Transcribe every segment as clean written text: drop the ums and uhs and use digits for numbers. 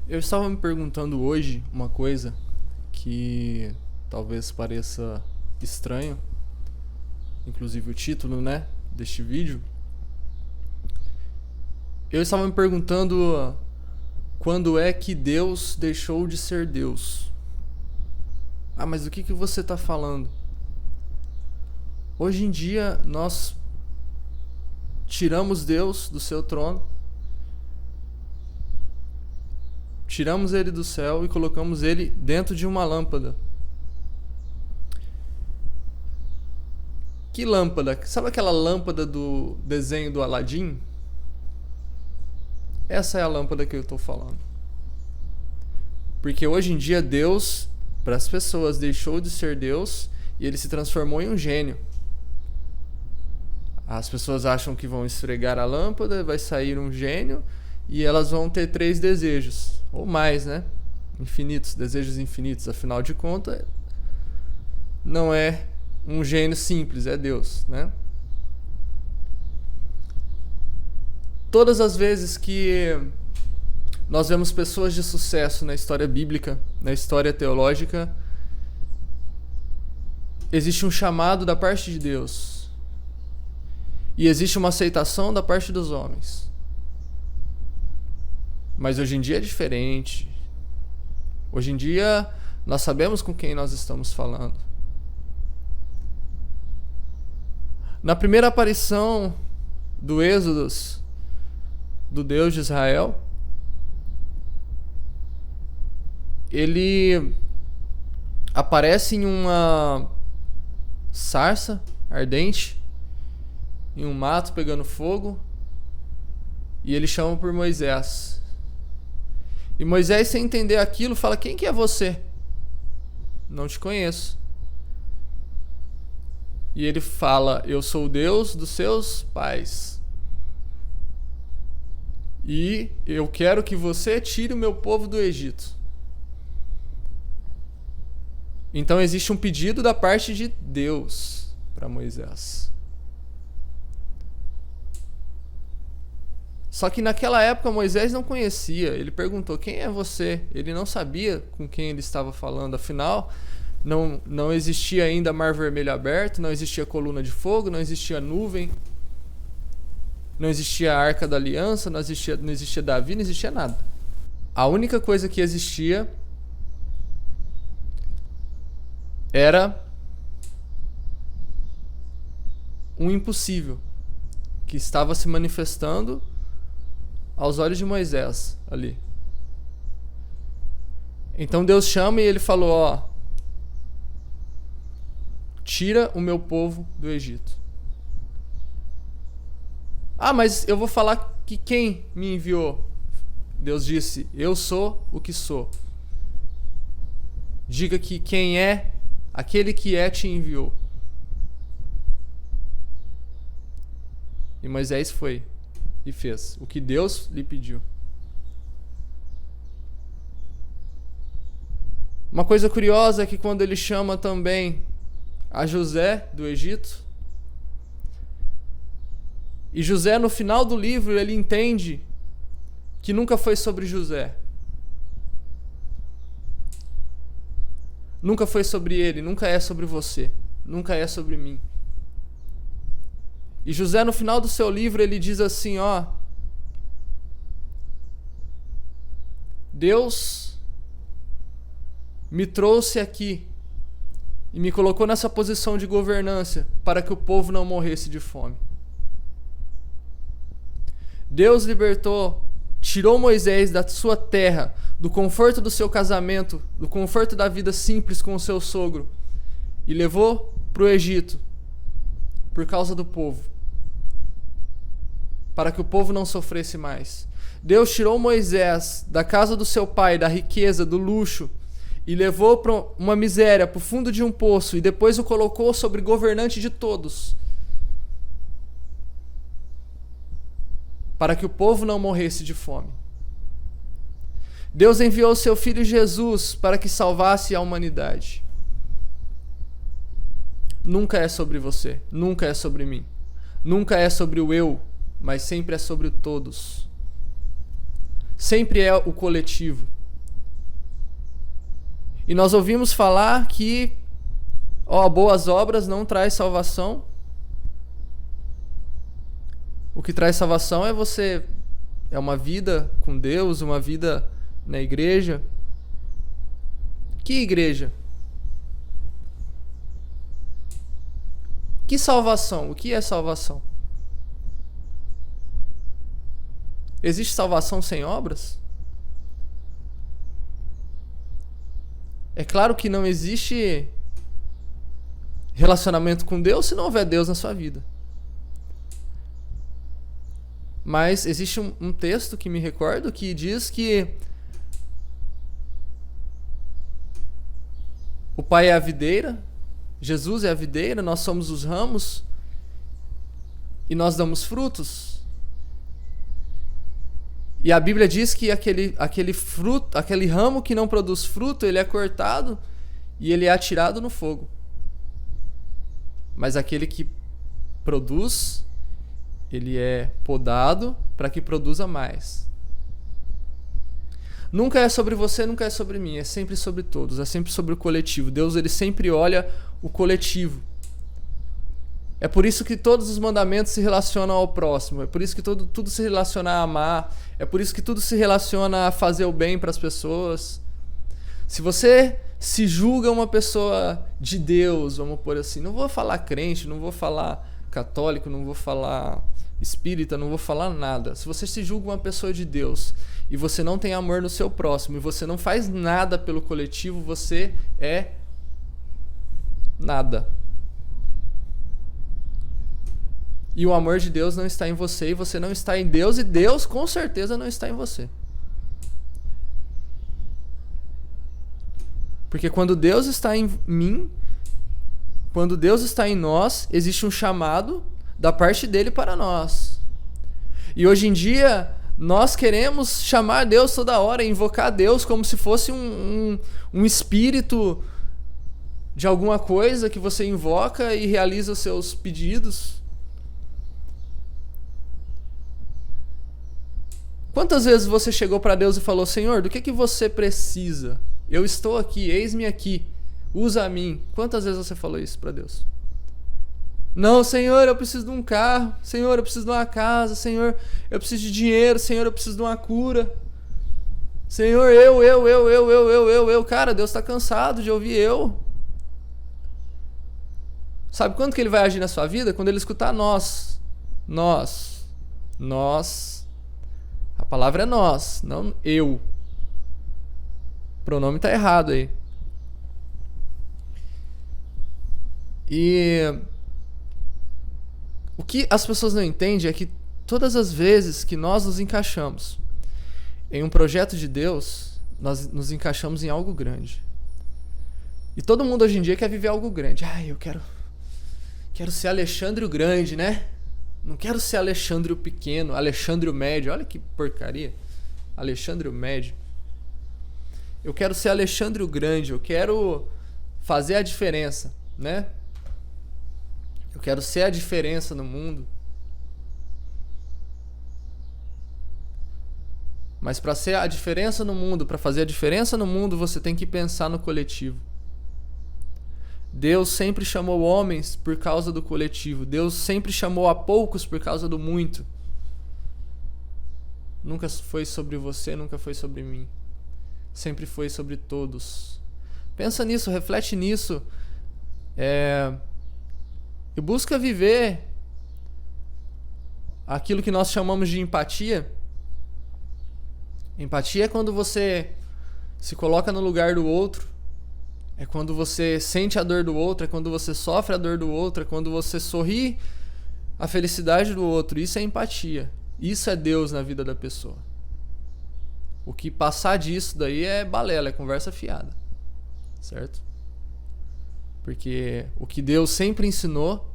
Eu estava me perguntando hoje uma coisa que talvez pareça estranho, inclusive o título, né, deste vídeo. Eu estava me perguntando quando é que Deus deixou de ser Deus. Ah, mas do que você está falando? Hoje em dia nós tiramos Deus do seu trono, tiramos ele do céu e colocamos ele dentro de uma lâmpada. Que lâmpada? Sabe aquela lâmpada do desenho do Aladim? Essa é a lâmpada que eu estou falando. Porque hoje em dia Deus, para as pessoas, deixou de ser Deus e ele se transformou em um gênio. As pessoas acham que vão esfregar a lâmpada, vai sair um gênio e elas vão ter 3 desejos, ou mais, né? Infinitos, desejos infinitos. Afinal de contas, não é um gênio simples, é Deus, né? Todas as vezes que nós vemos pessoas de sucesso na história bíblica, na história teológica, existe um chamado da parte de Deus e existe uma aceitação da parte dos homens. Mas hoje em dia é diferente. Hoje em dia nós sabemos com quem nós estamos falando. Na primeira aparição do Êxodo, do Deus de Israel, ele aparece em uma sarça ardente, em um mato pegando fogo, e ele chama por Moisés. E Moisés, sem entender aquilo, fala: quem que é você? Não te conheço. E ele fala: eu sou o Deus dos seus pais. E eu quero que você tire o meu povo do Egito. Então existe um pedido da parte de Deus para Moisés. Só que naquela época Moisés não conhecia. Ele perguntou: quem é você? Ele não sabia com quem ele estava falando. Afinal, não existia ainda mar vermelho aberto, não existia coluna de fogo, não existia nuvem, não existia a arca da aliança, não existia Davi, não existia nada. A única coisa que existia era um impossível que estava se manifestando aos olhos de Moisés ali. Então Deus chama e ele falou: ó, tira o meu povo do Egito. Ah, mas eu vou falar que quem me enviou? Deus disse: eu sou o que sou. Diga que quem é, aquele que é te enviou. E Moisés foi e fez o que Deus lhe pediu. Uma coisa curiosa é que quando ele chama também a José do Egito, e José no final do livro ele entende que nunca foi sobre José. Nunca foi sobre ele, nunca é sobre você, nunca é sobre mim. E José no final do seu livro ele diz assim: ó, Deus me trouxe aqui e me colocou nessa posição de governância para que o povo não morresse de fome. Deus libertou, tirou Moisés da sua terra, do conforto do seu casamento, do conforto da vida simples com o seu sogro, e levou para o Egito por causa do povo, para que o povo não sofresse mais. Deus tirou Moisés da casa do seu pai, da riqueza, do luxo, e levou para uma miséria, para o fundo de um poço, e depois o colocou sobre governante de todos, para que o povo não morresse de fome. Deus enviou seu filho Jesus para que salvasse a humanidade. Nunca é sobre você, nunca é sobre mim, nunca é sobre o eu, mas sempre é sobre o todos. sempre é o coletivo. E nós ouvimos falar que boas obras não traz salvação. O que traz salvação é uma vida com Deus, uma vida na igreja. Que igreja? Que salvação? O que é salvação? Existe salvação sem obras? É claro que não existe relacionamento com Deus se não houver Deus na sua vida. Mas existe um texto que me recordo que diz que o Pai é a videira, Jesus é a videira, nós somos os ramos e nós damos frutos. E a Bíblia diz que aquele ramo que não produz fruto, ele é cortado e ele é atirado no fogo. Mas aquele que produz, ele é podado para que produza mais. Nunca é sobre você, nunca é sobre mim, é sempre sobre todos, é sempre sobre o coletivo. Deus, ele sempre olha o coletivo. É por isso que todos os mandamentos se relacionam ao próximo, é por isso que tudo se relaciona a amar, é por isso que tudo se relaciona a fazer o bem para as pessoas. Se você se julga uma pessoa de Deus, vamos pôr assim, não vou falar crente, não vou falar católico, não vou falar espírita, não vou falar nada. Se você se julga uma pessoa de Deus e você não tem amor no seu próximo e você não faz nada pelo coletivo, você é nada. E o amor de Deus não está em você e você não está em Deus e Deus com certeza não está em você. Porque quando Deus está em mim, quando Deus está em nós, existe um chamado da parte dele para nós. E hoje em dia, nós queremos chamar Deus toda hora, invocar Deus como se fosse um espírito de alguma coisa que você invoca e realiza os seus pedidos. Quantas vezes você chegou para Deus e falou: Senhor, do que você precisa? Eu estou aqui, eis-me aqui, usa a mim. Quantas vezes você falou isso para Deus? Não, Senhor, eu preciso de um carro. Senhor, eu preciso de uma casa. Senhor, eu preciso de dinheiro. Senhor, eu preciso de uma cura. Senhor, eu. Cara, Deus está cansado de ouvir eu. Sabe quando que ele vai agir na sua vida? Quando ele escutar nós. A palavra é nós, não eu. O pronome está errado aí. E o que as pessoas não entendem é que todas as vezes que nós nos encaixamos em um projeto de Deus, nós nos encaixamos em algo grande. E todo mundo hoje em dia quer viver algo grande. Eu quero ser Alexandre o Grande, né? Não quero ser Alexandre o Pequeno, Alexandre o Médio. Olha que porcaria. Alexandre o Médio. Eu quero ser Alexandre o Grande. Eu quero fazer a diferença, né? Eu quero ser a diferença no mundo. Mas para ser a diferença no mundo, para fazer a diferença no mundo, você tem que pensar no coletivo. Deus sempre chamou homens por causa do coletivo. Deus sempre chamou a poucos por causa do muito. Nunca foi sobre você, nunca foi sobre mim. Sempre foi sobre todos. Pensa nisso, reflete nisso. E busca viver aquilo que nós chamamos de empatia. Empatia é quando você se coloca no lugar do outro. É quando você sente a dor do outro, é quando você sofre a dor do outro, é quando você sorri a felicidade do outro. Isso é empatia. Isso é Deus na vida da pessoa. O que passar disso daí é balela, é conversa fiada. Certo? Porque o que Deus sempre ensinou,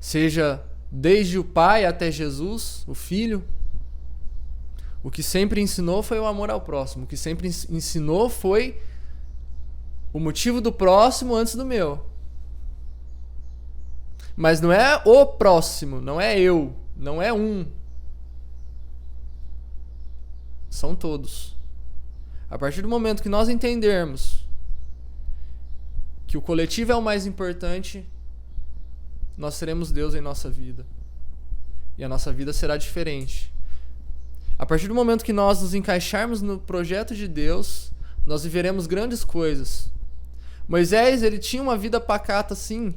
seja desde o Pai até Jesus, o Filho, o que sempre ensinou foi o amor ao próximo. O que sempre ensinou foi o motivo do próximo antes do meu. Mas não é o próximo, não é eu, não é um. São todos. A partir do momento que nós entendermos que o coletivo é o mais importante, nós seremos Deus em nossa vida. E a nossa vida será diferente. A partir do momento que nós nos encaixarmos no projeto de Deus, nós viveremos grandes coisas. Moisés, ele tinha uma vida pacata, sim.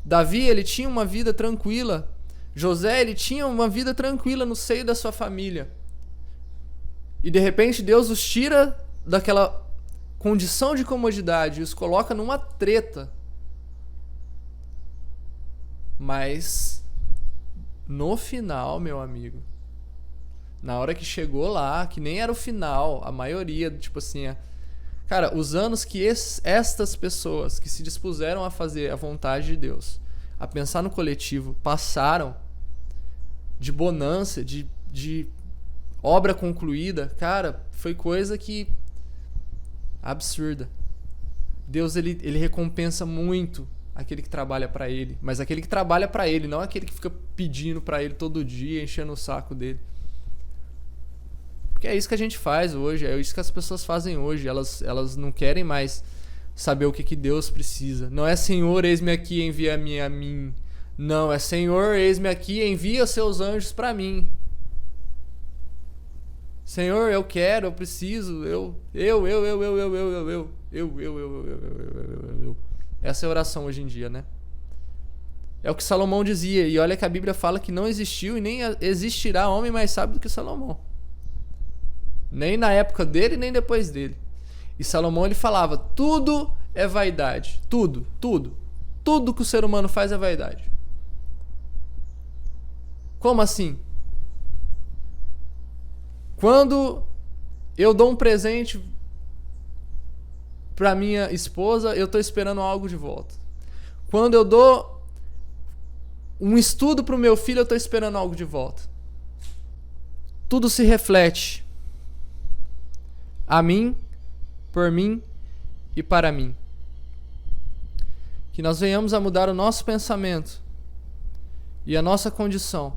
Davi, ele tinha uma vida tranquila. José, ele tinha uma vida tranquila no seio da sua família. E de repente Deus os tira daquela condição de comodidade e os coloca numa treta. Mas no final, meu amigo, na hora que chegou lá, que nem era o final, a maioria, tipo assim, cara, os anos que estas pessoas que se dispuseram a fazer a vontade de Deus, a pensar no coletivo, passaram de bonança, de obra concluída, cara, foi coisa que absurda. Deus, ele recompensa muito aquele que trabalha pra ele, mas aquele que trabalha pra ele, não aquele que fica pedindo pra ele todo dia, enchendo o saco dele. Porque é isso que a gente faz hoje, é isso que as pessoas fazem hoje. Elas não querem mais saber o que Deus precisa. Não é Senhor, eis-me aqui, envia-me a mim. Não, é Senhor, eis-me aqui, envia os seus anjos pra mim. Senhor, eu quero, eu preciso, eu. Essa é a oração hoje em dia, né? É o que Salomão dizia. E olha que a Bíblia fala que não existiu e nem existirá homem mais sábio do que Salomão. Nem na época dele, nem depois dele. E Salomão, ele falava, tudo é vaidade. Tudo, tudo. Tudo que o ser humano faz é vaidade. Como assim? Quando eu dou um presente pra minha esposa, eu tô esperando algo de volta. Quando eu dou um estudo pro meu filho, eu tô esperando algo de volta. Tudo se reflete a mim, por mim e para mim. Que nós venhamos a mudar o nosso pensamento e a nossa condição,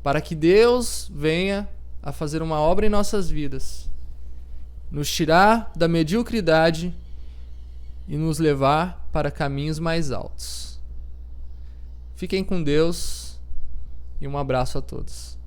para que Deus venha a fazer uma obra em nossas vidas, nos tirar da mediocridade e nos levar para caminhos mais altos. Fiquem com Deus e um abraço a todos.